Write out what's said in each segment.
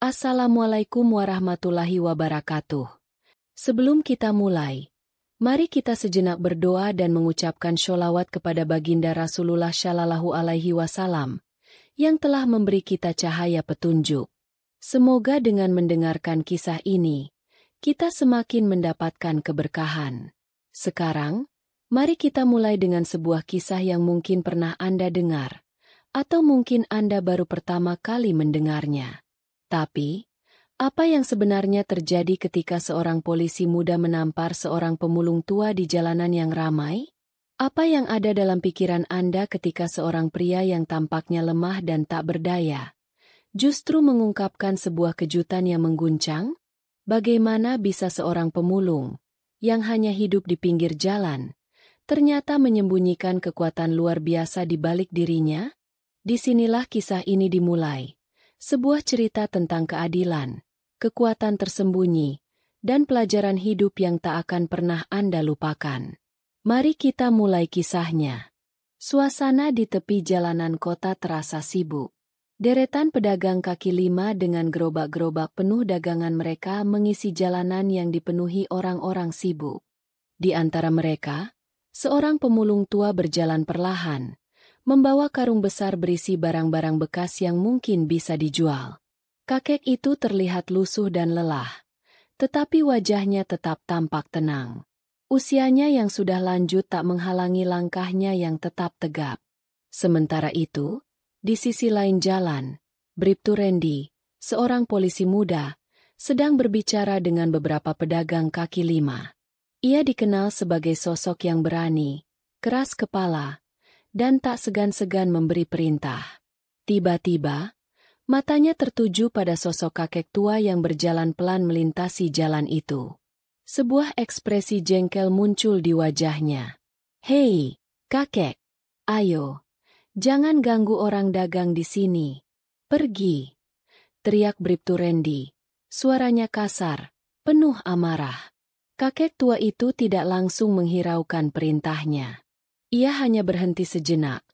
Assalamualaikum warahmatullahi wabarakatuh. Sebelum kita mulai, mari kita sejenak berdoa dan mengucapkan sholawat kepada baginda Rasulullah Shallallahu Alaihi Wasallam, yang telah memberi kita cahaya petunjuk. Semoga dengan mendengarkan kisah ini, kita semakin mendapatkan keberkahan. Sekarang, mari kita mulai dengan sebuah kisah yang mungkin pernah Anda dengar, atau mungkin Anda baru pertama kali mendengarnya. Tapi, apa yang sebenarnya terjadi ketika seorang polisi muda menampar seorang pemulung tua di jalanan yang ramai? Apa yang ada dalam pikiran Anda ketika seorang pria yang tampaknya lemah dan tak berdaya justru mengungkapkan sebuah kejutan yang mengguncang? Bagaimana bisa seorang pemulung yang hanya hidup di pinggir jalan ternyata menyembunyikan kekuatan luar biasa di balik dirinya? Disinilah kisah ini dimulai. Sebuah cerita tentang keadilan, kekuatan tersembunyi, dan pelajaran hidup yang tak akan pernah Anda lupakan. Mari kita mulai kisahnya. Suasana di tepi jalanan kota terasa sibuk. Deretan pedagang kaki lima dengan gerobak-gerobak penuh dagangan mereka mengisi jalanan yang dipenuhi orang-orang sibuk. Di antara mereka, seorang pemulung tua berjalan perlahan, membawa karung besar berisi barang-barang bekas yang mungkin bisa dijual. Kakek itu terlihat lusuh dan lelah, tetapi wajahnya tetap tampak tenang. Usianya yang sudah lanjut tak menghalangi langkahnya yang tetap tegap. Sementara itu, di sisi lain jalan, Bribtu Randy, seorang polisi muda, sedang berbicara dengan beberapa pedagang kaki lima. Ia dikenal sebagai sosok yang berani, keras kepala, dan tak segan-segan memberi perintah. Tiba-tiba, matanya tertuju pada sosok kakek tua yang berjalan pelan melintasi jalan itu. Sebuah ekspresi jengkel muncul di wajahnya. "Hei, kakek, ayo, jangan ganggu orang dagang di sini. Pergi!" teriak Bribtu Randy. Suaranya kasar, penuh amarah. Kakek tua itu tidak langsung menghiraukan perintahnya. Ia hanya berhenti sejenak,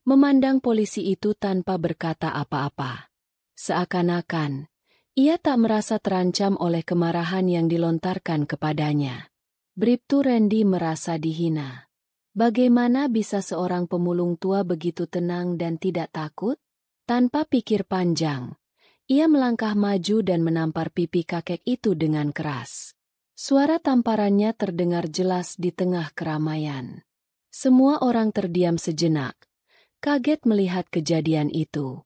memandang polisi itu tanpa berkata apa-apa. Seakan-akan, ia tak merasa terancam oleh kemarahan yang dilontarkan kepadanya. Bribtu Randy merasa dihina. Bagaimana bisa seorang pemulung tua begitu tenang dan tidak takut? Tanpa pikir panjang, ia melangkah maju dan menampar pipi kakek itu dengan keras. Suara tamparannya terdengar jelas di tengah keramaian. Semua orang terdiam sejenak, kaget melihat kejadian itu.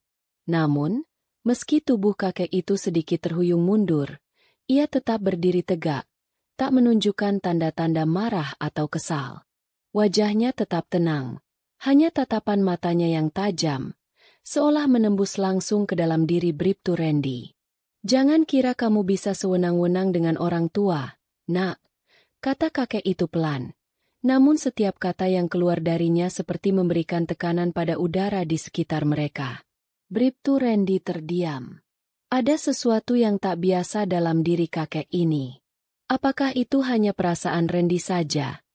Namun, meski tubuh kakek itu sedikit terhuyung mundur, ia tetap berdiri tegak, tak menunjukkan tanda-tanda marah atau kesal. Wajahnya tetap tenang, hanya tatapan matanya yang tajam, seolah menembus langsung ke dalam diri Bribtu Randy. "Jangan kira kamu bisa sewenang-wenang dengan orang tua, nak," kata kakek itu pelan. Namun setiap kata yang keluar darinya seperti memberikan tekanan pada udara di sekitar mereka. Bribtu Randy terdiam. Ada sesuatu yang tak biasa dalam diri kakek ini. Apakah itu hanya perasaan Randy saja?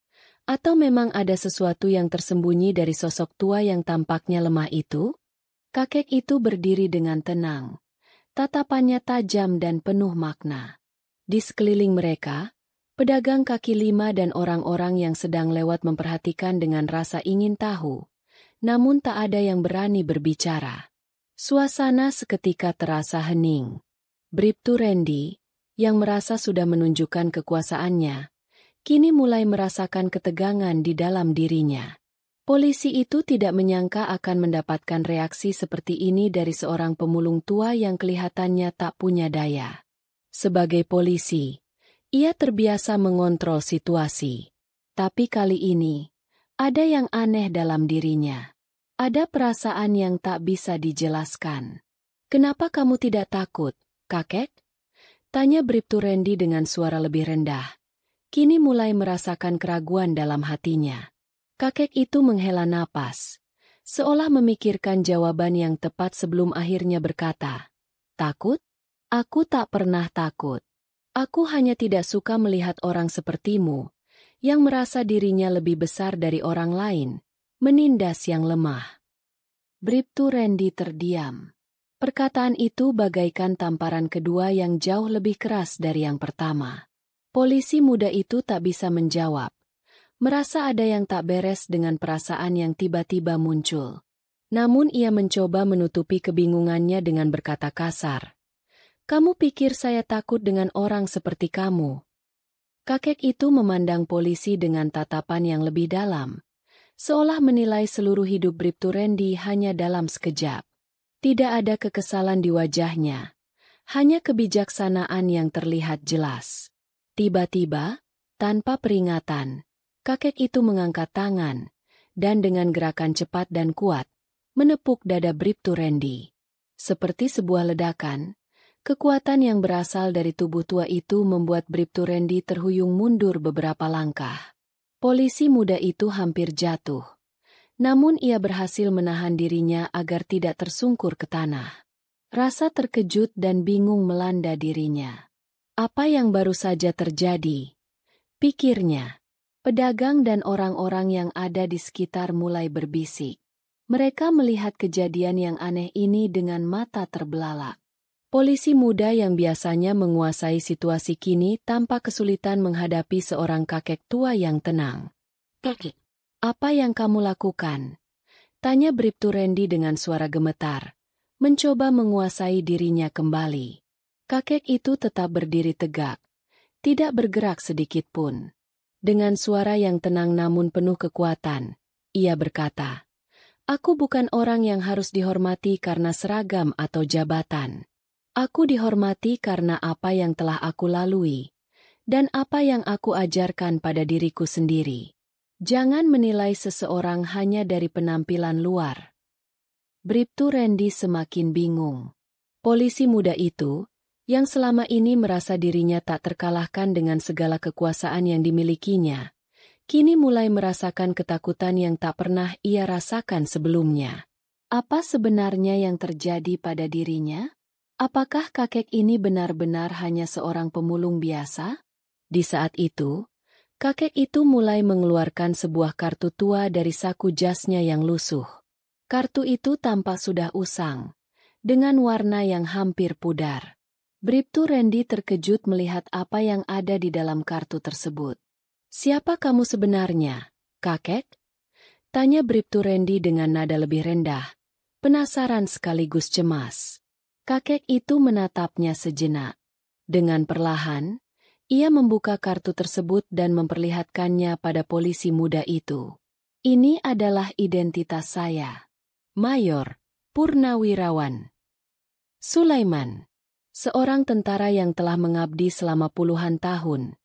Atau memang ada sesuatu yang tersembunyi dari sosok tua yang tampaknya lemah itu? Kakek itu berdiri dengan tenang. Tatapannya tajam dan penuh makna. Di sekeliling mereka, pedagang kaki lima dan orang-orang yang sedang lewat memperhatikan dengan rasa ingin tahu, namun tak ada yang berani berbicara. Suasana seketika terasa hening. Bribtu Randy, yang merasa sudah menunjukkan kekuasaannya, kini mulai merasakan ketegangan di dalam dirinya. Polisi itu tidak menyangka akan mendapatkan reaksi seperti ini dari seorang pemulung tua yang kelihatannya tak punya daya. Sebagai polisi, ia terbiasa mengontrol situasi. Tapi kali ini, ada yang aneh dalam dirinya. Ada perasaan yang tak bisa dijelaskan. "Kenapa kamu tidak takut, kakek?" tanya Bribtu Randy dengan suara lebih rendah. Kini mulai merasakan keraguan dalam hatinya. Kakek itu menghela napas, seolah memikirkan jawaban yang tepat sebelum akhirnya berkata, "Takut? Aku tak pernah takut. Aku hanya tidak suka melihat orang sepertimu, yang merasa dirinya lebih besar dari orang lain, menindas yang lemah." Bribtu Randy terdiam. Perkataan itu bagaikan tamparan kedua yang jauh lebih keras dari yang pertama. Polisi muda itu tak bisa menjawab. Merasa ada yang tak beres dengan perasaan yang tiba-tiba muncul. Namun ia mencoba menutupi kebingungannya dengan berkata kasar. "Kamu pikir saya takut dengan orang seperti kamu?" Kakek itu memandang polisi dengan tatapan yang lebih dalam, seolah menilai seluruh hidup Bribtu Randy hanya dalam sekejap. Tidak ada kekesalan di wajahnya, hanya kebijaksanaan yang terlihat jelas. Tiba-tiba, tanpa peringatan, kakek itu mengangkat tangan, dan dengan gerakan cepat dan kuat, menepuk dada Bribtu Randy. Seperti sebuah ledakan, kekuatan yang berasal dari tubuh tua itu membuat Bribtu Randy terhuyung mundur beberapa langkah. Polisi muda itu hampir jatuh. Namun ia berhasil menahan dirinya agar tidak tersungkur ke tanah. Rasa terkejut dan bingung melanda dirinya. Apa yang baru saja terjadi? Pikirnya. Pedagang dan orang-orang yang ada di sekitar mulai berbisik. Mereka melihat kejadian yang aneh ini dengan mata terbelalak. Polisi muda yang biasanya menguasai situasi kini tanpa kesulitan menghadapi seorang kakek tua yang tenang. "Kakek, apa yang kamu lakukan?" tanya Bribtu Randy dengan suara gemetar, mencoba menguasai dirinya kembali. Kakek itu tetap berdiri tegak, tidak bergerak sedikit pun. Dengan suara yang tenang namun penuh kekuatan, ia berkata, "Aku bukan orang yang harus dihormati karena seragam atau jabatan. Aku dihormati karena apa yang telah aku lalui, dan apa yang aku ajarkan pada diriku sendiri. Jangan menilai seseorang hanya dari penampilan luar." Bribtu Randy semakin bingung. Polisi muda itu, yang selama ini merasa dirinya tak terkalahkan dengan segala kekuasaan yang dimilikinya, kini mulai merasakan ketakutan yang tak pernah ia rasakan sebelumnya. Apa sebenarnya yang terjadi pada dirinya? Apakah kakek ini benar-benar hanya seorang pemulung biasa? Di saat itu, kakek itu mulai mengeluarkan sebuah kartu tua dari saku jasnya yang lusuh. Kartu itu tampak sudah usang, dengan warna yang hampir pudar. Bribtu Randy terkejut melihat apa yang ada di dalam kartu tersebut. "Siapa kamu sebenarnya, kakek?" tanya Bribtu Randy dengan nada lebih rendah, penasaran sekaligus cemas. Kakek itu menatapnya sejenak. Dengan perlahan, ia membuka kartu tersebut dan memperlihatkannya pada polisi muda itu. "Ini adalah identitas saya. Mayor Purnawirawan Sulaiman, seorang tentara yang telah mengabdi selama puluhan tahun,"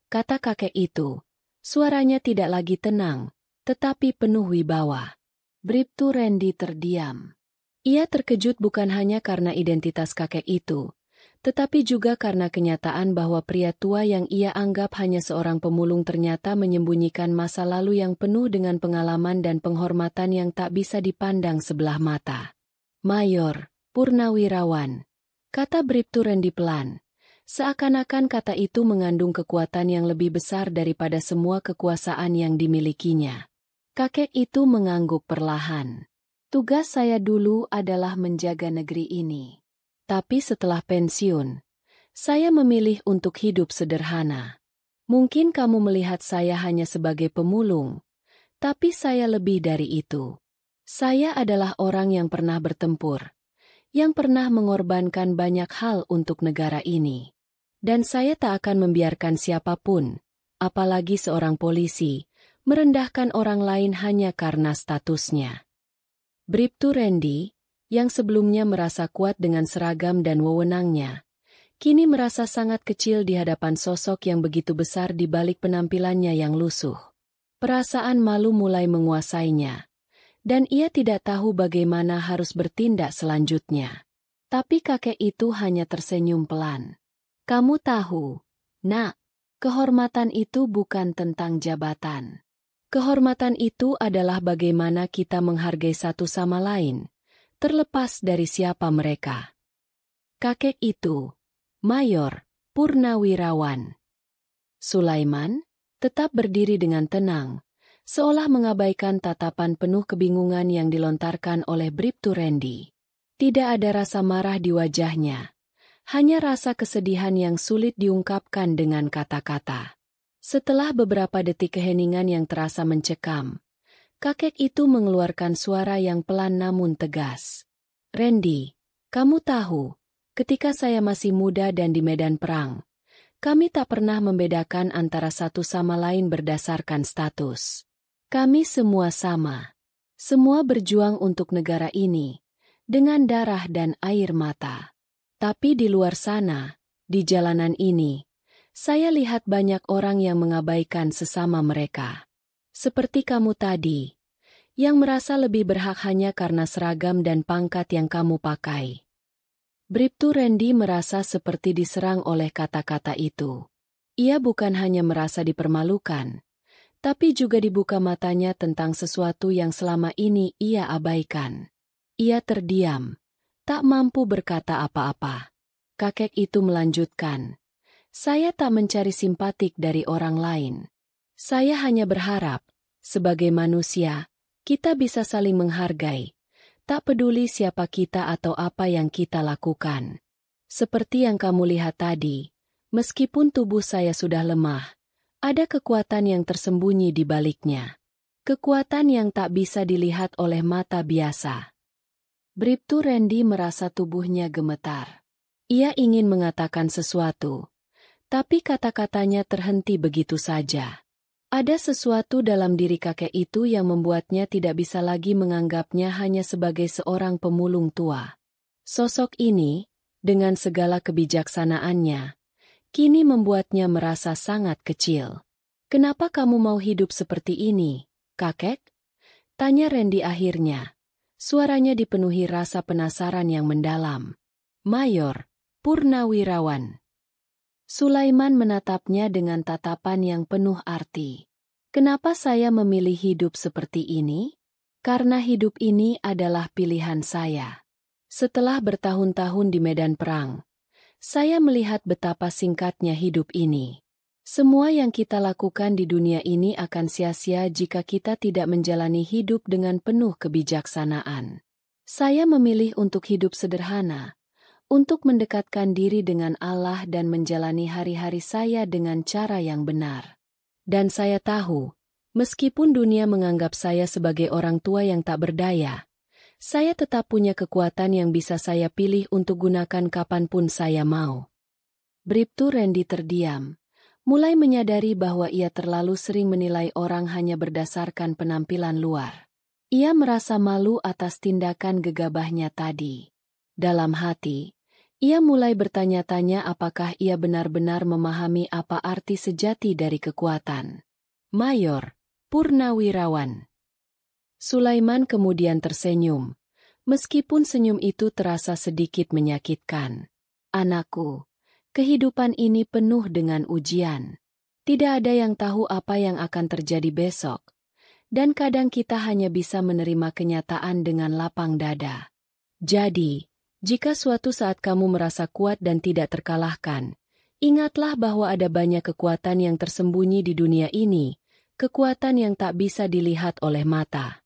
kata kakek itu. Suaranya tidak lagi tenang, tetapi penuh wibawa. Bribtu Randy terdiam. Ia terkejut bukan hanya karena identitas kakek itu, tetapi juga karena kenyataan bahwa pria tua yang ia anggap hanya seorang pemulung ternyata menyembunyikan masa lalu yang penuh dengan pengalaman dan penghormatan yang tak bisa dipandang sebelah mata. "Mayor Purnawirawan," kata Bribtu Randy pelan, seakan-akan kata itu mengandung kekuatan yang lebih besar daripada semua kekuasaan yang dimilikinya. Kakek itu mengangguk perlahan. "Tugas saya dulu adalah menjaga negeri ini. Tapi setelah pensiun, saya memilih untuk hidup sederhana. Mungkin kamu melihat saya hanya sebagai pemulung, tapi saya lebih dari itu. Saya adalah orang yang pernah bertempur, yang pernah mengorbankan banyak hal untuk negara ini. Dan saya tak akan membiarkan siapapun, apalagi seorang polisi, merendahkan orang lain hanya karena statusnya." Bribtu Randy, yang sebelumnya merasa kuat dengan seragam dan wewenangnya, kini merasa sangat kecil di hadapan sosok yang begitu besar di balik penampilannya yang lusuh. Perasaan malu mulai menguasainya, dan ia tidak tahu bagaimana harus bertindak selanjutnya. Tapi kakek itu hanya tersenyum pelan. "Kamu tahu, Nak, kehormatan itu bukan tentang jabatan. Kehormatan itu adalah bagaimana kita menghargai satu sama lain, terlepas dari siapa mereka." Kakek itu, Mayor Purnawirawan Sulaiman, tetap berdiri dengan tenang, seolah mengabaikan tatapan penuh kebingungan yang dilontarkan oleh Bribtu Randy. Tidak ada rasa marah di wajahnya. Hanya rasa kesedihan yang sulit diungkapkan dengan kata-kata. Setelah beberapa detik keheningan yang terasa mencekam, kakek itu mengeluarkan suara yang pelan namun tegas. "Randy, kamu tahu, ketika saya masih muda dan di medan perang, kami tak pernah membedakan antara satu sama lain berdasarkan status. Kami semua sama. Semua berjuang untuk negara ini, dengan darah dan air mata. Tapi di luar sana, di jalanan ini, saya lihat banyak orang yang mengabaikan sesama mereka. Seperti kamu tadi, yang merasa lebih berhak hanya karena seragam dan pangkat yang kamu pakai." Bribtu Randy merasa seperti diserang oleh kata-kata itu. Ia bukan hanya merasa dipermalukan, tapi juga dibuka matanya tentang sesuatu yang selama ini ia abaikan. Ia terdiam, tak mampu berkata apa-apa. Kakek itu melanjutkan, "Saya tak mencari simpatik dari orang lain. Saya hanya berharap, sebagai manusia, kita bisa saling menghargai. Tak peduli siapa kita atau apa yang kita lakukan. Seperti yang kamu lihat tadi, meskipun tubuh saya sudah lemah, ada kekuatan yang tersembunyi di baliknya. Kekuatan yang tak bisa dilihat oleh mata biasa." Bribtu Randy merasa tubuhnya gemetar. Ia ingin mengatakan sesuatu, tapi kata-katanya terhenti begitu saja. Ada sesuatu dalam diri kakek itu yang membuatnya tidak bisa lagi menganggapnya hanya sebagai seorang pemulung tua. Sosok ini, dengan segala kebijaksanaannya, kini membuatnya merasa sangat kecil. "Kenapa kamu mau hidup seperti ini, kakek?" tanya Randy akhirnya. Suaranya dipenuhi rasa penasaran yang mendalam. "Mayor, Purnawirawan." Sulaiman menatapnya dengan tatapan yang penuh arti. "Kenapa saya memilih hidup seperti ini? Karena hidup ini adalah pilihan saya. Setelah bertahun-tahun di medan perang, saya melihat betapa singkatnya hidup ini. Semua yang kita lakukan di dunia ini akan sia-sia jika kita tidak menjalani hidup dengan penuh kebijaksanaan. Saya memilih untuk hidup sederhana, untuk mendekatkan diri dengan Allah dan menjalani hari-hari saya dengan cara yang benar. Dan saya tahu, meskipun dunia menganggap saya sebagai orang tua yang tak berdaya, saya tetap punya kekuatan yang bisa saya pilih untuk gunakan kapanpun saya mau." Bribtu Randy terdiam, mulai menyadari bahwa ia terlalu sering menilai orang hanya berdasarkan penampilan luar. Ia merasa malu atas tindakan gegabahnya tadi. Dalam hati, ia mulai bertanya-tanya apakah ia benar-benar memahami apa arti sejati dari kekuatan. "Mayor, Purnawirawan." Sulaiman kemudian tersenyum, meskipun senyum itu terasa sedikit menyakitkan. "Anakku, kehidupan ini penuh dengan ujian. Tidak ada yang tahu apa yang akan terjadi besok, dan kadang kita hanya bisa menerima kenyataan dengan lapang dada. Jadi, jika suatu saat kamu merasa kuat dan tidak terkalahkan, ingatlah bahwa ada banyak kekuatan yang tersembunyi di dunia ini, kekuatan yang tak bisa dilihat oleh mata."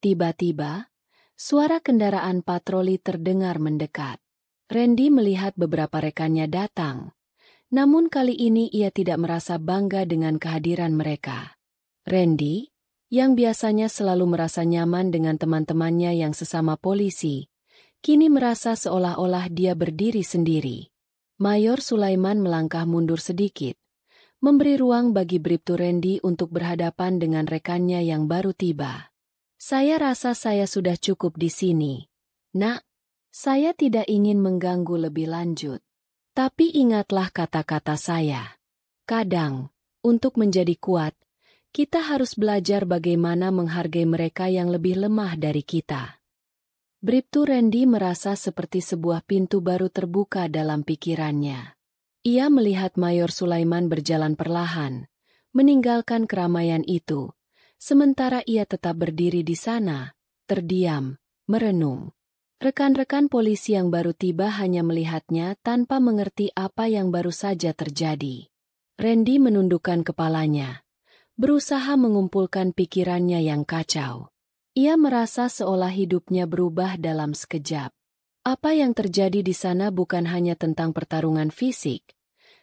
Tiba-tiba, suara kendaraan patroli terdengar mendekat. Randy melihat beberapa rekannya datang, namun kali ini ia tidak merasa bangga dengan kehadiran mereka. Randy, yang biasanya selalu merasa nyaman dengan teman-temannya yang sesama polisi, kini merasa seolah-olah dia berdiri sendiri. Mayor Sulaiman melangkah mundur sedikit, memberi ruang bagi Bribtu Randy untuk berhadapan dengan rekannya yang baru tiba. "Saya rasa saya sudah cukup di sini, Nak. Saya tidak ingin mengganggu lebih lanjut. Tapi ingatlah kata-kata saya. Kadang, untuk menjadi kuat, kita harus belajar bagaimana menghargai mereka yang lebih lemah dari kita." Bribtu Randy merasa seperti sebuah pintu baru terbuka dalam pikirannya. Ia melihat Mayor Sulaiman berjalan perlahan, meninggalkan keramaian itu, sementara ia tetap berdiri di sana, terdiam, merenung. Rekan-rekan polisi yang baru tiba hanya melihatnya tanpa mengerti apa yang baru saja terjadi. Randy menundukkan kepalanya, berusaha mengumpulkan pikirannya yang kacau. Ia merasa seolah hidupnya berubah dalam sekejap. Apa yang terjadi di sana bukan hanya tentang pertarungan fisik,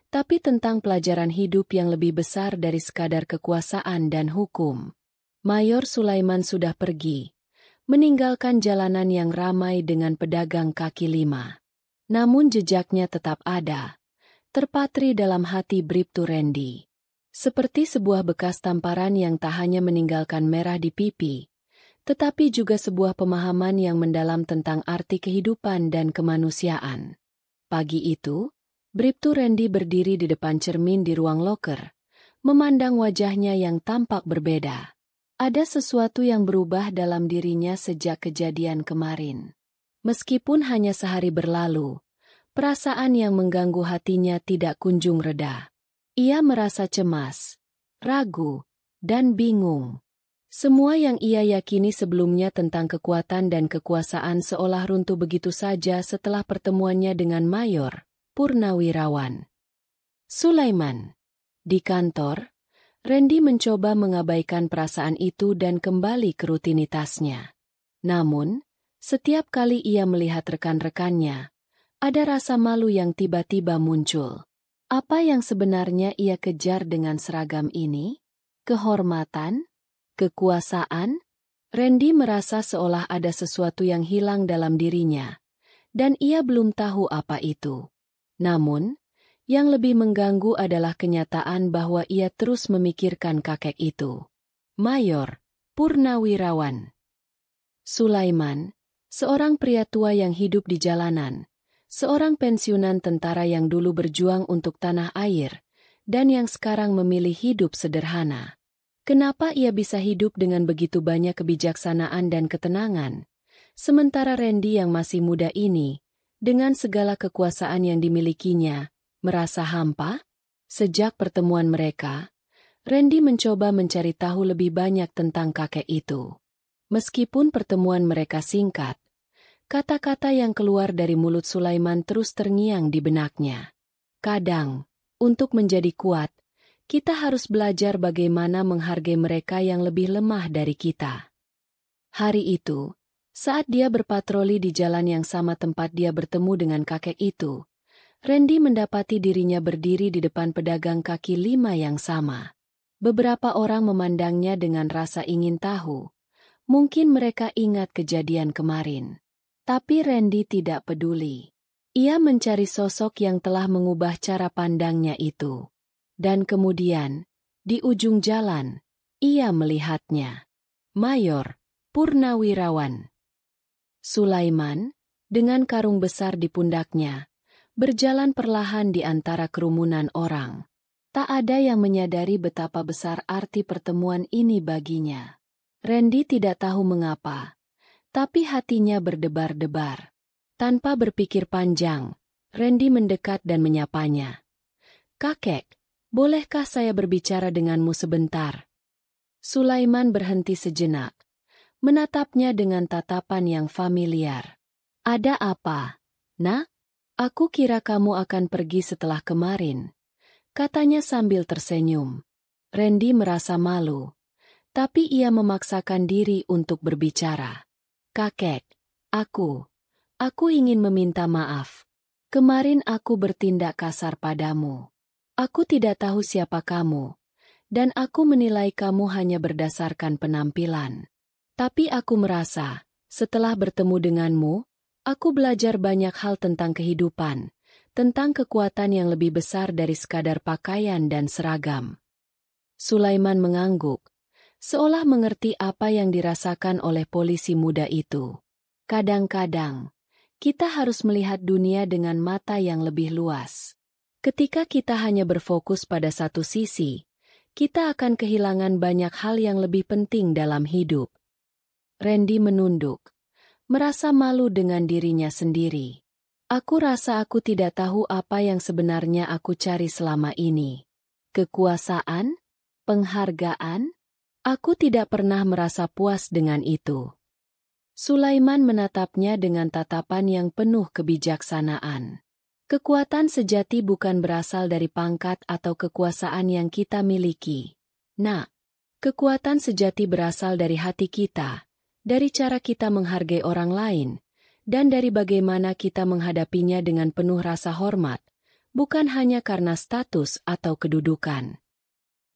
tapi tentang pelajaran hidup yang lebih besar dari sekadar kekuasaan dan hukum. Mayor Sulaiman sudah pergi, meninggalkan jalanan yang ramai dengan pedagang kaki lima. Namun jejaknya tetap ada, terpatri dalam hati Bribtu Randy. Seperti sebuah bekas tamparan yang tak hanya meninggalkan merah di pipi, tetapi juga sebuah pemahaman yang mendalam tentang arti kehidupan dan kemanusiaan. Pagi itu, Bribtu Randy berdiri di depan cermin di ruang loker, memandang wajahnya yang tampak berbeda. Ada sesuatu yang berubah dalam dirinya sejak kejadian kemarin. Meskipun hanya sehari berlalu, perasaan yang mengganggu hatinya tidak kunjung reda. Ia merasa cemas, ragu, dan bingung. Semua yang ia yakini sebelumnya tentang kekuatan dan kekuasaan seolah runtuh begitu saja setelah pertemuannya dengan Mayor Purnawirawan Sulaiman. Di kantor, Randy mencoba mengabaikan perasaan itu dan kembali ke rutinitasnya. Namun, setiap kali ia melihat rekan-rekannya, ada rasa malu yang tiba-tiba muncul. Apa yang sebenarnya ia kejar dengan seragam ini? Kehormatan? Kekuasaan? Randy merasa seolah ada sesuatu yang hilang dalam dirinya, dan ia belum tahu apa itu. Namun, yang lebih mengganggu adalah kenyataan bahwa ia terus memikirkan kakek itu. Mayor Purnawirawan Sulaiman, seorang pria tua yang hidup di jalanan, seorang pensiunan tentara yang dulu berjuang untuk tanah air, dan yang sekarang memilih hidup sederhana. Kenapa ia bisa hidup dengan begitu banyak kebijaksanaan dan ketenangan, sementara Randy yang masih muda ini, dengan segala kekuasaan yang dimilikinya, merasa hampa? Sejak pertemuan mereka, Randy mencoba mencari tahu lebih banyak tentang kakek itu. Meskipun pertemuan mereka singkat, kata-kata yang keluar dari mulut Sulaiman terus terngiang di benaknya. Kadang, untuk menjadi kuat, kita harus belajar bagaimana menghargai mereka yang lebih lemah dari kita. Hari itu, saat dia berpatroli di jalan yang sama tempat dia bertemu dengan kakek itu, Randy mendapati dirinya berdiri di depan pedagang kaki lima yang sama. Beberapa orang memandangnya dengan rasa ingin tahu. Mungkin mereka ingat kejadian kemarin. Tapi Randy tidak peduli. Ia mencari sosok yang telah mengubah cara pandangnya itu. Dan kemudian, di ujung jalan, ia melihatnya. Mayor Purnawirawan Sulaiman, dengan karung besar di pundaknya, berjalan perlahan di antara kerumunan orang. Tak ada yang menyadari betapa besar arti pertemuan ini baginya. Randy tidak tahu mengapa, tapi hatinya berdebar-debar. Tanpa berpikir panjang, Randy mendekat dan menyapanya. "Kakek, bolehkah saya berbicara denganmu sebentar?" Sulaiman berhenti sejenak, menatapnya dengan tatapan yang familiar. "Ada apa, Nak? Aku kira kamu akan pergi setelah kemarin," katanya sambil tersenyum. Randy merasa malu, tapi ia memaksakan diri untuk berbicara. "Kakek, aku ingin meminta maaf. Kemarin aku bertindak kasar padamu. Aku tidak tahu siapa kamu, dan aku menilai kamu hanya berdasarkan penampilan. Tapi aku merasa, setelah bertemu denganmu, aku belajar banyak hal tentang kehidupan, tentang kekuatan yang lebih besar dari sekadar pakaian dan seragam." Sulaiman mengangguk, seolah mengerti apa yang dirasakan oleh polisi muda itu. Kadang-kadang, kita harus melihat dunia dengan mata yang lebih luas. Ketika kita hanya berfokus pada satu sisi, kita akan kehilangan banyak hal yang lebih penting dalam hidup. Randy menunduk, merasa malu dengan dirinya sendiri. "Aku rasa aku tidak tahu apa yang sebenarnya aku cari selama ini. Kekuasaan? Penghargaan? Aku tidak pernah merasa puas dengan itu." Sulaiman menatapnya dengan tatapan yang penuh kebijaksanaan. Kekuatan sejati bukan berasal dari pangkat atau kekuasaan yang kita miliki. Nak, kekuatan sejati berasal dari hati kita, dari cara kita menghargai orang lain, dan dari bagaimana kita menghadapinya dengan penuh rasa hormat, bukan hanya karena status atau kedudukan.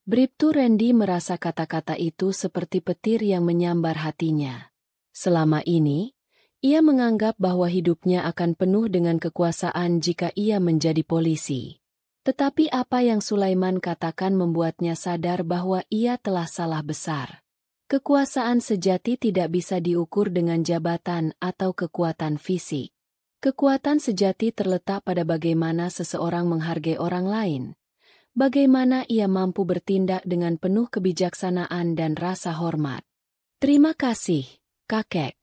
Bribtu Randy merasa kata-kata itu seperti petir yang menyambar hatinya. Selama ini, ia menganggap bahwa hidupnya akan penuh dengan kekuasaan jika ia menjadi polisi. Tetapi apa yang Sulaiman katakan membuatnya sadar bahwa ia telah salah besar. Kekuasaan sejati tidak bisa diukur dengan jabatan atau kekuatan fisik. Kekuatan sejati terletak pada bagaimana seseorang menghargai orang lain. Bagaimana ia mampu bertindak dengan penuh kebijaksanaan dan rasa hormat. "Terima kasih, kakek,"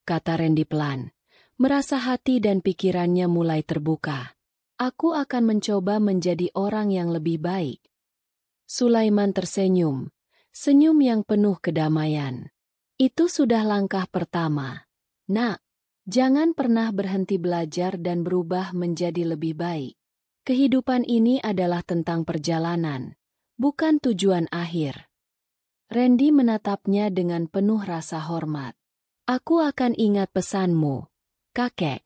kata Randy pelan. Merasa hati dan pikirannya mulai terbuka. "Aku akan mencoba menjadi orang yang lebih baik." Sulaiman tersenyum, senyum yang penuh kedamaian. "Itu sudah langkah pertama. Nak, jangan pernah berhenti belajar dan berubah menjadi lebih baik. Kehidupan ini adalah tentang perjalanan, bukan tujuan akhir." Randy menatapnya dengan penuh rasa hormat. "Aku akan ingat pesanmu, kakek."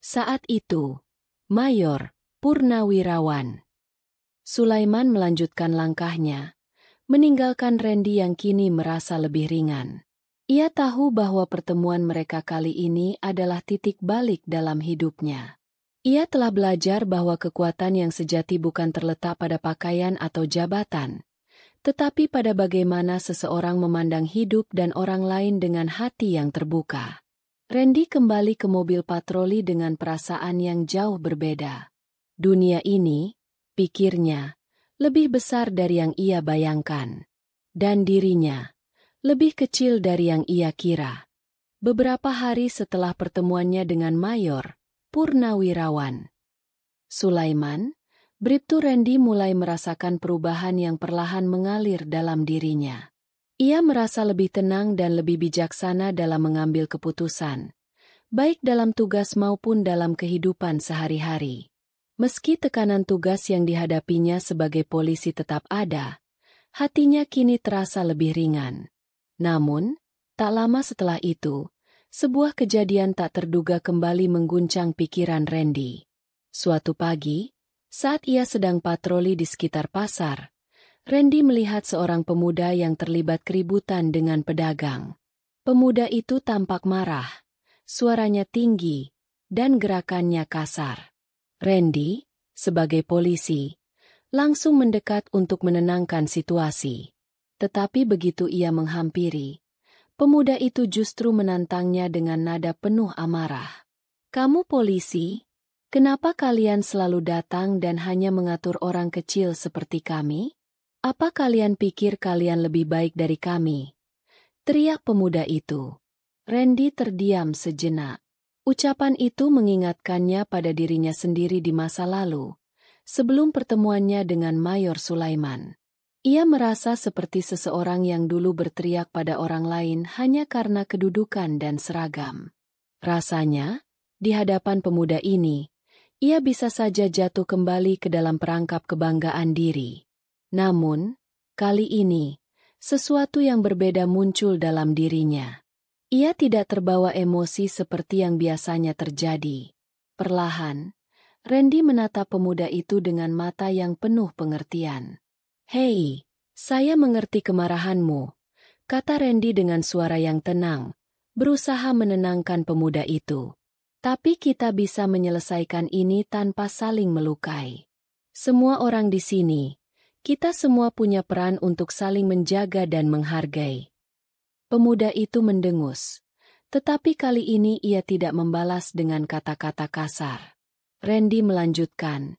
Saat itu, Mayor Purnawirawan. Sulaiman melanjutkan langkahnya, meninggalkan Randy yang kini merasa lebih ringan. Ia tahu bahwa pertemuan mereka kali ini adalah titik balik dalam hidupnya. Ia telah belajar bahwa kekuatan yang sejati bukan terletak pada pakaian atau jabatan, tetapi pada bagaimana seseorang memandang hidup dan orang lain dengan hati yang terbuka. Randy kembali ke mobil patroli dengan perasaan yang jauh berbeda. Dunia ini, pikirnya, lebih besar dari yang ia bayangkan. Dan dirinya, lebih kecil dari yang ia kira. Beberapa hari setelah pertemuannya dengan Mayor Purnawirawan Sulaiman, Bribtu Randy mulai merasakan perubahan yang perlahan mengalir dalam dirinya. Ia merasa lebih tenang dan lebih bijaksana dalam mengambil keputusan, baik dalam tugas maupun dalam kehidupan sehari-hari. Meski tekanan tugas yang dihadapinya sebagai polisi tetap ada, hatinya kini terasa lebih ringan. Namun, tak lama setelah itu, sebuah kejadian tak terduga kembali mengguncang pikiran Randy. Suatu pagi, saat ia sedang patroli di sekitar pasar, Randy melihat seorang pemuda yang terlibat keributan dengan pedagang. Pemuda itu tampak marah, suaranya tinggi, dan gerakannya kasar. Randy, sebagai polisi, langsung mendekat untuk menenangkan situasi. Tetapi begitu ia menghampiri, pemuda itu justru menantangnya dengan nada penuh amarah. "Kamu polisi? Kenapa kalian selalu datang dan hanya mengatur orang kecil seperti kami? Apa kalian pikir kalian lebih baik dari kami?" teriak pemuda itu. Randy terdiam sejenak. Ucapan itu mengingatkannya pada dirinya sendiri di masa lalu, sebelum pertemuannya dengan Mayor Sulaiman. Ia merasa seperti seseorang yang dulu berteriak pada orang lain hanya karena kedudukan dan seragam. Rasanya, di hadapan pemuda ini, ia bisa saja jatuh kembali ke dalam perangkap kebanggaan diri. Namun, kali ini, sesuatu yang berbeda muncul dalam dirinya. Ia tidak terbawa emosi seperti yang biasanya terjadi. Perlahan, Randy menatap pemuda itu dengan mata yang penuh pengertian. "Hei, saya mengerti kemarahanmu," kata Randy dengan suara yang tenang, berusaha menenangkan pemuda itu. "Tapi kita bisa menyelesaikan ini tanpa saling melukai. Semua orang di sini, kita semua punya peran untuk saling menjaga dan menghargai." Pemuda itu mendengus, tetapi kali ini ia tidak membalas dengan kata-kata kasar. Randy melanjutkan,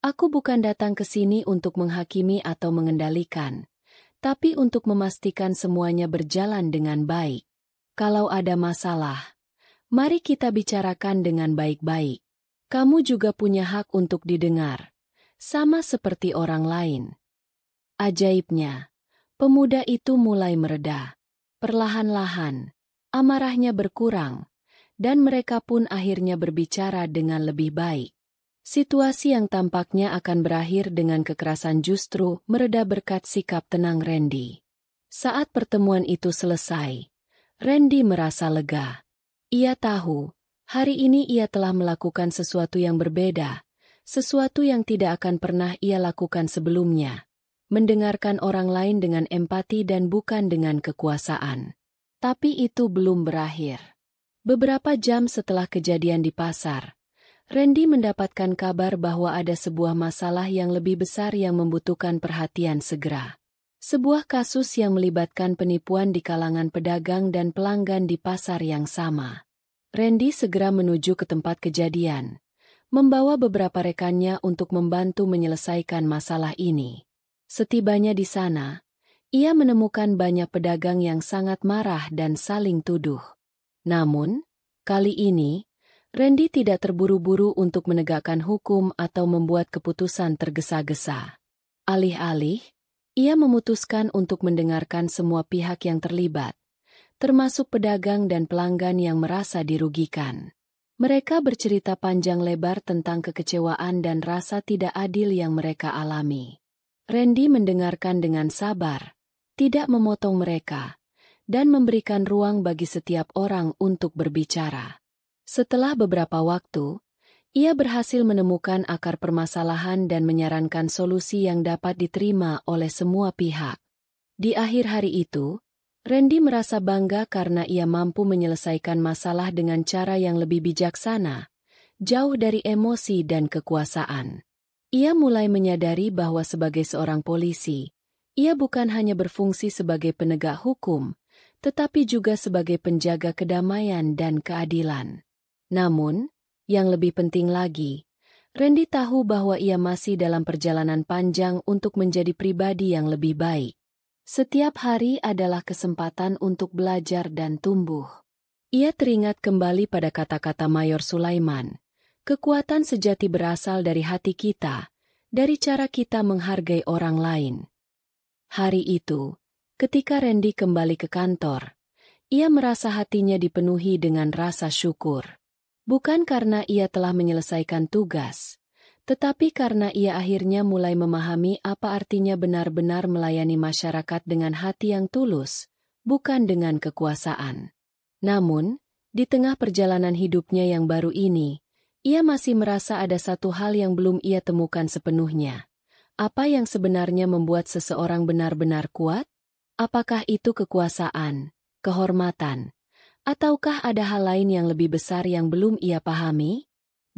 "Aku bukan datang ke sini untuk menghakimi atau mengendalikan, tapi untuk memastikan semuanya berjalan dengan baik. Kalau ada masalah, mari kita bicarakan dengan baik-baik. Kamu juga punya hak untuk didengar, sama seperti orang lain." Ajaibnya, pemuda itu mulai mereda. Perlahan-lahan, amarahnya berkurang, dan mereka pun akhirnya berbicara dengan lebih baik. Situasi yang tampaknya akan berakhir dengan kekerasan justru mereda berkat sikap tenang Randy. Saat pertemuan itu selesai, Randy merasa lega. Ia tahu, Hari ini ia telah melakukan sesuatu yang berbeda, sesuatu yang tidak akan pernah ia lakukan sebelumnya. Mendengarkan orang lain dengan empati dan bukan dengan kekuasaan. Tapi itu belum berakhir. Beberapa jam setelah kejadian di pasar, Randy mendapatkan kabar bahwa ada sebuah masalah yang lebih besar yang membutuhkan perhatian segera. Sebuah kasus yang melibatkan penipuan di kalangan pedagang dan pelanggan di pasar yang sama. Randy segera menuju ke tempat kejadian, membawa beberapa rekannya untuk membantu menyelesaikan masalah ini. Setibanya di sana, ia menemukan banyak pedagang yang sangat marah dan saling tuduh. Namun, kali ini, Randy tidak terburu-buru untuk menegakkan hukum atau membuat keputusan tergesa-gesa. Alih-alih, ia memutuskan untuk mendengarkan semua pihak yang terlibat, termasuk pedagang dan pelanggan yang merasa dirugikan. Mereka bercerita panjang lebar tentang kekecewaan dan rasa tidak adil yang mereka alami. Randy mendengarkan dengan sabar, tidak memotong mereka, dan memberikan ruang bagi setiap orang untuk berbicara. Setelah beberapa waktu, ia berhasil menemukan akar permasalahan dan menyarankan solusi yang dapat diterima oleh semua pihak. Di akhir hari itu, Randy merasa bangga karena ia mampu menyelesaikan masalah dengan cara yang lebih bijaksana, jauh dari emosi dan kekuasaan. Ia mulai menyadari bahwa sebagai seorang polisi, ia bukan hanya berfungsi sebagai penegak hukum, tetapi juga sebagai penjaga kedamaian dan keadilan. Namun, yang lebih penting lagi, Randy tahu bahwa ia masih dalam perjalanan panjang untuk menjadi pribadi yang lebih baik. Setiap hari adalah kesempatan untuk belajar dan tumbuh. Ia teringat kembali pada kata-kata Mayor Sulaiman. Kekuatan sejati berasal dari hati kita, dari cara kita menghargai orang lain. Hari itu, ketika Randy kembali ke kantor, ia merasa hatinya dipenuhi dengan rasa syukur. Bukan karena ia telah menyelesaikan tugas, tetapi karena ia akhirnya mulai memahami apa artinya benar-benar melayani masyarakat dengan hati yang tulus, bukan dengan kekuasaan. Namun, di tengah perjalanan hidupnya yang baru ini, ia masih merasa ada satu hal yang belum ia temukan sepenuhnya. Apa yang sebenarnya membuat seseorang benar-benar kuat? Apakah itu kekuasaan, kehormatan, ataukah ada hal lain yang lebih besar yang belum ia pahami?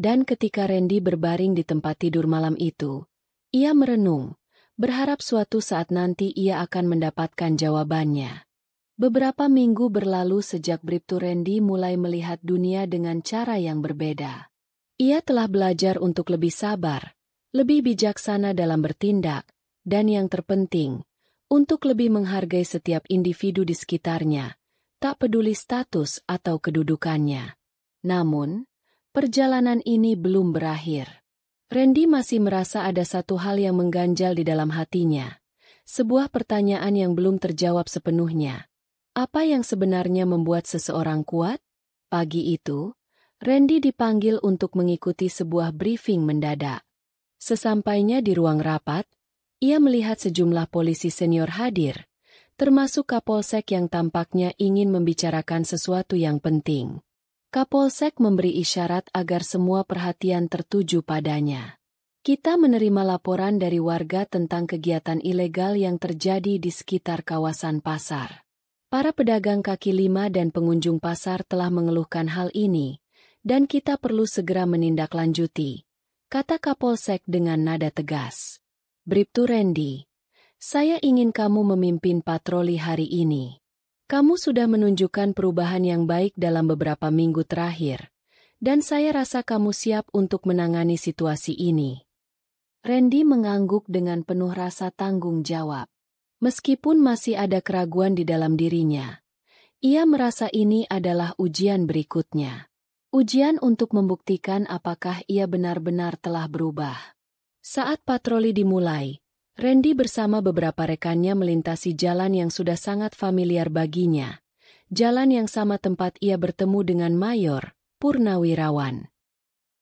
Dan ketika Randy berbaring di tempat tidur malam itu, ia merenung, berharap suatu saat nanti ia akan mendapatkan jawabannya. Beberapa minggu berlalu sejak Bribtu Randy mulai melihat dunia dengan cara yang berbeda. Ia telah belajar untuk lebih sabar, lebih bijaksana dalam bertindak, dan yang terpenting, untuk lebih menghargai setiap individu di sekitarnya, tak peduli status atau kedudukannya. Namun, perjalanan ini belum berakhir. Randy masih merasa ada satu hal yang mengganjal di dalam hatinya. Sebuah pertanyaan yang belum terjawab sepenuhnya. Apa yang sebenarnya membuat seseorang kuat? Pagi itu, Randy dipanggil untuk mengikuti sebuah briefing mendadak. Sesampainya di ruang rapat, ia melihat sejumlah polisi senior hadir, termasuk Kapolsek yang tampaknya ingin membicarakan sesuatu yang penting. Kapolsek memberi isyarat agar semua perhatian tertuju padanya. Kita menerima laporan dari warga tentang kegiatan ilegal yang terjadi di sekitar kawasan pasar. Para pedagang kaki lima dan pengunjung pasar telah mengeluhkan hal ini, dan kita perlu segera menindaklanjuti, kata Kapolsek dengan nada tegas. Bribtu Randy, saya ingin kamu memimpin patroli hari ini. Kamu sudah menunjukkan perubahan yang baik dalam beberapa minggu terakhir, dan saya rasa kamu siap untuk menangani situasi ini. Randy mengangguk dengan penuh rasa tanggung jawab. Meskipun masih ada keraguan di dalam dirinya, ia merasa ini adalah ujian berikutnya. Ujian untuk membuktikan apakah ia benar-benar telah berubah. Saat patroli dimulai, Randy bersama beberapa rekannya melintasi jalan yang sudah sangat familiar baginya. Jalan yang sama tempat ia bertemu dengan Mayor Purnawirawan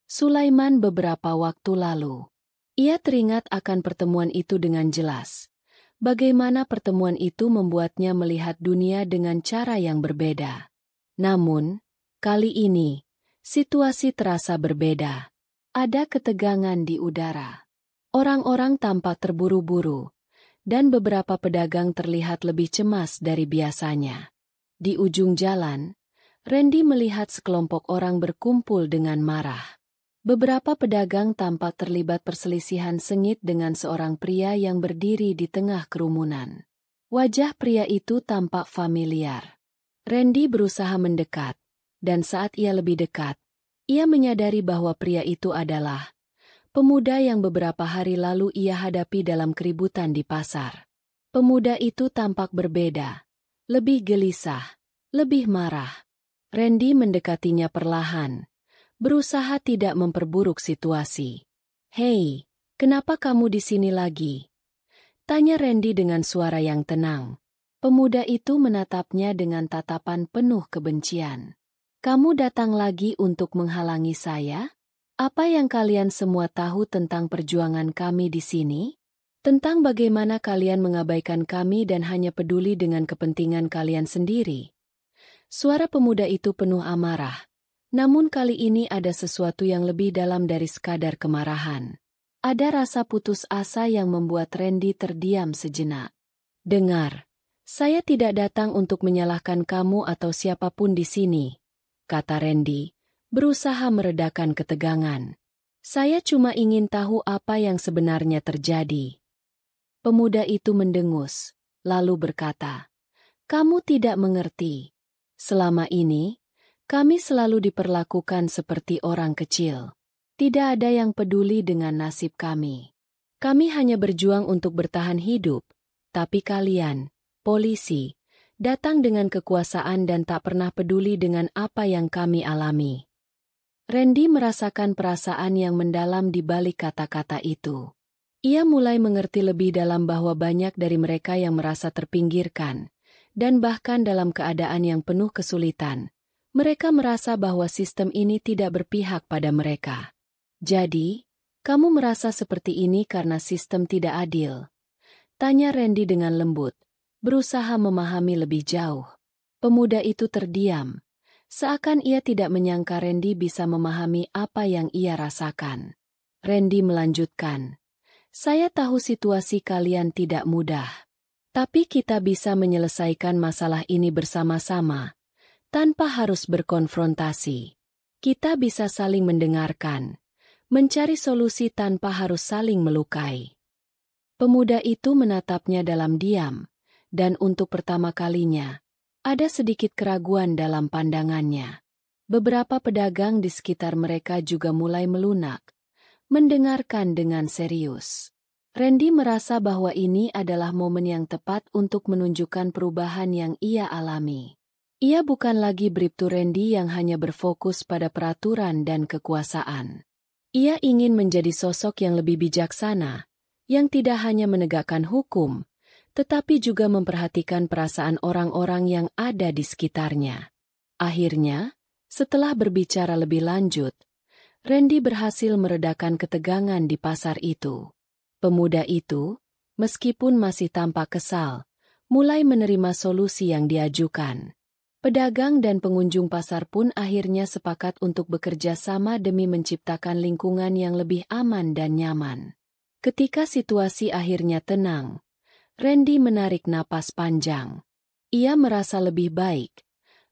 Sulaiman beberapa waktu lalu. Ia teringat akan pertemuan itu dengan jelas. Bagaimana pertemuan itu membuatnya melihat dunia dengan cara yang berbeda. Namun, kali ini, Situasi terasa berbeda. Ada ketegangan di udara. Orang-orang tampak terburu-buru, dan beberapa pedagang terlihat lebih cemas dari biasanya. Di ujung jalan, Randy melihat sekelompok orang berkumpul dengan marah. Beberapa pedagang tampak terlibat perselisihan sengit dengan seorang pria yang berdiri di tengah kerumunan. Wajah pria itu tampak familiar. Randy berusaha mendekat, dan saat ia lebih dekat, ia menyadari bahwa pria itu adalah pemuda yang beberapa hari lalu ia hadapi dalam keributan di pasar. Pemuda itu tampak berbeda, lebih gelisah, lebih marah. Randy mendekatinya perlahan, berusaha tidak memperburuk situasi. "Hei, kenapa kamu di sini lagi?" tanya Randy dengan suara yang tenang. Pemuda itu menatapnya dengan tatapan penuh kebencian. "Kamu datang lagi untuk menghalangi saya? Apa yang kalian semua tahu tentang perjuangan kami di sini? Tentang bagaimana kalian mengabaikan kami dan hanya peduli dengan kepentingan kalian sendiri?" Suara pemuda itu penuh amarah. Namun kali ini ada sesuatu yang lebih dalam dari sekadar kemarahan. Ada rasa putus asa yang membuat Randy terdiam sejenak. "Dengar, saya tidak datang untuk menyalahkan kamu atau siapapun di sini," kata Randy, berusaha meredakan ketegangan. "Saya cuma ingin tahu apa yang sebenarnya terjadi." Pemuda itu mendengus, lalu berkata, "Kamu tidak mengerti. Selama ini, kami selalu diperlakukan seperti orang kecil. Tidak ada yang peduli dengan nasib kami. Kami hanya berjuang untuk bertahan hidup, tapi kalian, polisi, datang dengan kekuasaan dan tak pernah peduli dengan apa yang kami alami." Randy merasakan perasaan yang mendalam di balik kata-kata itu. Ia mulai mengerti lebih dalam bahwa banyak dari mereka yang merasa terpinggirkan, dan bahkan dalam keadaan yang penuh kesulitan, mereka merasa bahwa sistem ini tidak berpihak pada mereka. "Jadi, kamu merasa seperti ini karena sistem tidak adil?" tanya Randy dengan lembut, berusaha memahami lebih jauh. Pemuda itu terdiam, seakan ia tidak menyangka Randy bisa memahami apa yang ia rasakan. Randy melanjutkan, "Saya tahu situasi kalian tidak mudah. Tapi kita bisa menyelesaikan masalah ini bersama-sama, tanpa harus berkonfrontasi. Kita bisa saling mendengarkan, mencari solusi tanpa harus saling melukai." Pemuda itu menatapnya dalam diam, dan untuk pertama kalinya, ada sedikit keraguan dalam pandangannya. Beberapa pedagang di sekitar mereka juga mulai melunak, mendengarkan dengan serius. Randy merasa bahwa ini adalah momen yang tepat untuk menunjukkan perubahan yang ia alami. Ia bukan lagi Bribtu Randy yang hanya berfokus pada peraturan dan kekuasaan. Ia ingin menjadi sosok yang lebih bijaksana, yang tidak hanya menegakkan hukum, tetapi juga memperhatikan perasaan orang-orang yang ada di sekitarnya. Akhirnya, setelah berbicara lebih lanjut, Randy berhasil meredakan ketegangan di pasar itu. Pemuda itu, meskipun masih tampak kesal, mulai menerima solusi yang diajukan. Pedagang dan pengunjung pasar pun akhirnya sepakat untuk bekerja sama demi menciptakan lingkungan yang lebih aman dan nyaman. Ketika situasi akhirnya tenang, Randy menarik napas panjang. Ia merasa lebih baik,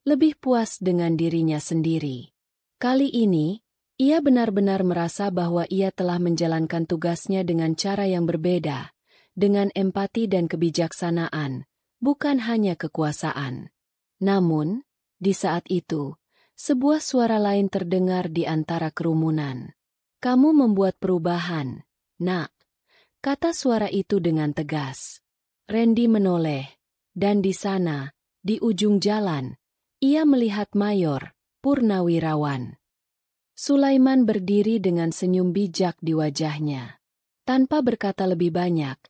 lebih puas dengan dirinya sendiri. Kali ini, ia benar-benar merasa bahwa ia telah menjalankan tugasnya dengan cara yang berbeda, dengan empati dan kebijaksanaan, bukan hanya kekuasaan. Namun, di saat itu, sebuah suara lain terdengar di antara kerumunan. "Kamu membuat perubahan, nak," kata suara itu dengan tegas. Randy menoleh, dan di sana, di ujung jalan, ia melihat Mayor Purnawirawan. Sulaiman berdiri dengan senyum bijak di wajahnya. Tanpa berkata lebih banyak,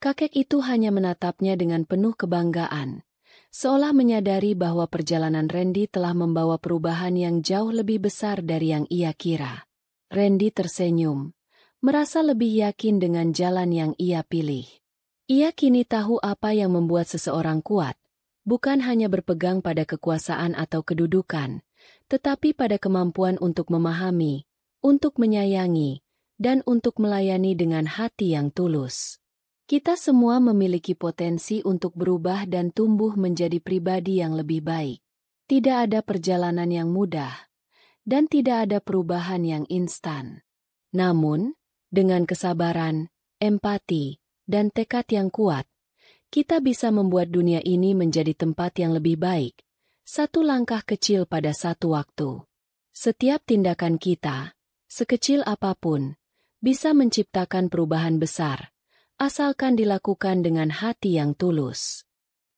kakek itu hanya menatapnya dengan penuh kebanggaan, seolah menyadari bahwa perjalanan Randy telah membawa perubahan yang jauh lebih besar dari yang ia kira. Randy tersenyum, merasa lebih yakin dengan jalan yang ia pilih. Ia kini tahu apa yang membuat seseorang kuat, bukan hanya berpegang pada kekuasaan atau kedudukan, tetapi pada kemampuan untuk memahami, untuk menyayangi, dan untuk melayani dengan hati yang tulus. Kita semua memiliki potensi untuk berubah dan tumbuh menjadi pribadi yang lebih baik. Tidak ada perjalanan yang mudah, dan tidak ada perubahan yang instan. Namun, dengan kesabaran, empati, dan tekad yang kuat, kita bisa membuat dunia ini menjadi tempat yang lebih baik, satu langkah kecil pada satu waktu. Setiap tindakan kita, sekecil apapun, bisa menciptakan perubahan besar, asalkan dilakukan dengan hati yang tulus.